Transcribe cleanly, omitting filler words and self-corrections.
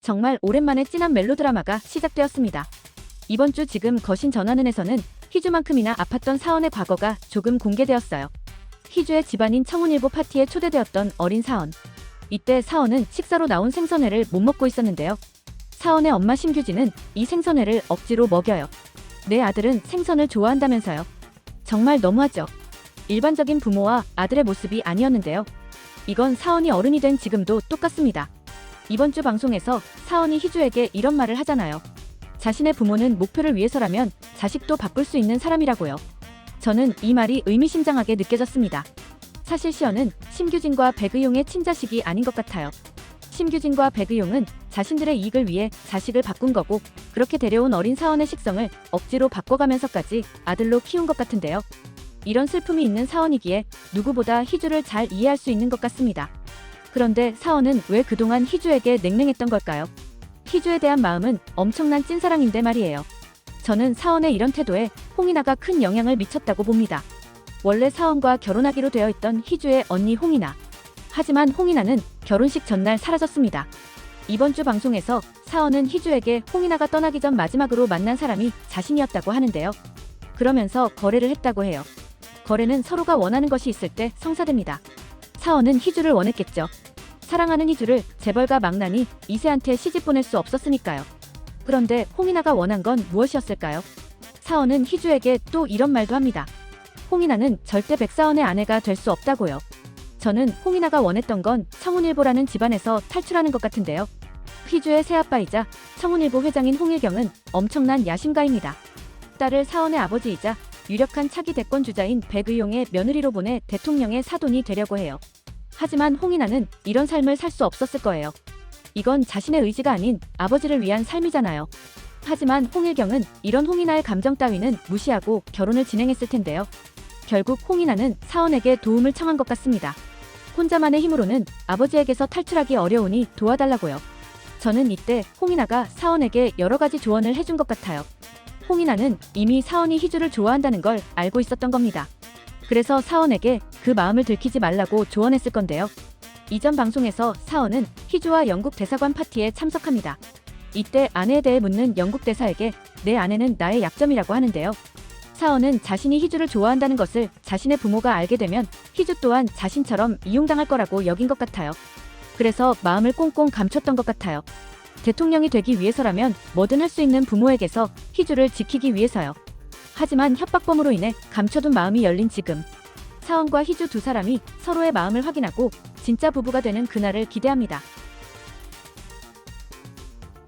정말 오랜만에 진한 멜로드라마가 시작되었습니다. 이번 주 지금 거신 전화는에서는 희주만큼이나 아팠던 사원의 과거가 조금 공개되었어요. 희주의 집안인 청운일보 파티에 초대되었던 어린 사원. 이때 사원은 식사로 나온 생선회를 못 먹고 있었는데요. 사원의 엄마 심규진은 이 생선회를 억지로 먹여요. 내 아들은 생선을 좋아한다면서요. 정말 너무하죠. 일반적인 부모와 아들의 모습이 아니었는데요. 이건 사원이 어른이 된 지금도 똑같습니다. 이번 주 방송에서 사원이 희주에게 이런 말을 하잖아요. 자신의 부모는 목표를 위해서라면 자식도 바꿀 수 있는 사람이라고요. 저는 이 말이 의미심장하게 느껴졌습니다. 사실 시연은 심규진과 백의용의 친자식이 아닌 것 같아요. 심규진과 백의용은 자신들의 이익을 위해 자식을 바꾼 거고, 그렇게 데려온 어린 사원의 식성을 억지로 바꿔가면서까지 아들로 키운 것 같은데요. 이런 슬픔이 있는 사원이기에 누구보다 희주를 잘 이해할 수 있는 것 같습니다. 그런데 사원은 왜 그동안 희주에게 냉랭했던 걸까요? 희주에 대한 마음은 엄청난 찐사랑인데 말이에요. 저는 사원의 이런 태도에 홍이나가 큰 영향을 미쳤다고 봅니다. 원래 사원과 결혼하기로 되어 있던 희주의 언니 홍이나. 하지만 홍이나는 결혼식 전날 사라졌습니다. 이번 주 방송에서 사원은 희주에게 홍이나가 떠나기 전 마지막으로 만난 사람이 자신이었다고 하는데요. 그러면서 거래를 했다고 해요. 거래는 서로가 원하는 것이 있을 때 성사됩니다. 사원은 희주를 원했겠죠. 사랑하는 희주를 재벌가 망나니 이세한테 시집 보낼 수 없었으니까요. 그런데 홍이나가 원한 건 무엇이었을까요? 사원은 희주에게 또 이런 말도 합니다. 홍이나는 절대 백사원의 아내가 될 수 없다고요. 저는 홍이나가 원했던 건 청운일보라는 집안에서 탈출하는 것 같은데요. 희주의 새아빠이자 청운일보 회장인 홍일경은 엄청난 야심가입니다. 딸을 사원의 아버지이자 유력한 차기 대권 주자인 백의용의 며느리로 보내 대통령의 사돈이 되려고 해요. 하지만 홍이나는 이런 삶을 살 수 없었을 거예요. 이건 자신의 의지가 아닌 아버지를 위한 삶이잖아요. 하지만 홍일경은 이런 홍이나의 감정 따위는 무시하고 결혼을 진행했을 텐데요. 결국 홍이나는 사원에게 도움을 청한 것 같습니다. 혼자만의 힘으로는 아버지에게서 탈출하기 어려우니 도와달라고요. 저는 이때 홍이나가 사원에게 여러 가지 조언을 해준 것 같아요. 홍이나는 이미 사원이 희주를 좋아한다는 걸 알고 있었던 겁니다. 그래서 사원에게 그 마음을 들키지 말라고 조언했을 건데요. 이전 방송에서 사원은 희주와 영국 대사관 파티에 참석합니다. 이때 아내에 대해 묻는 영국 대사에게 내 아내는 나의 약점이라고 하는데요. 사원은 자신이 희주를 좋아한다는 것을 자신의 부모가 알게 되면 희주 또한 자신처럼 이용당할 거라고 여긴 것 같아요. 그래서 마음을 꽁꽁 감췄던 것 같아요. 대통령이 되기 위해서라면 뭐든 할 수 있는 부모에게서 희주를 지키기 위해서요. 하지만 협박범으로 인해 감춰둔 마음이 열린 지금, 사원과 희주 두 사람이 서로의 마음을 확인하고 진짜 부부가 되는 그날을 기대합니다.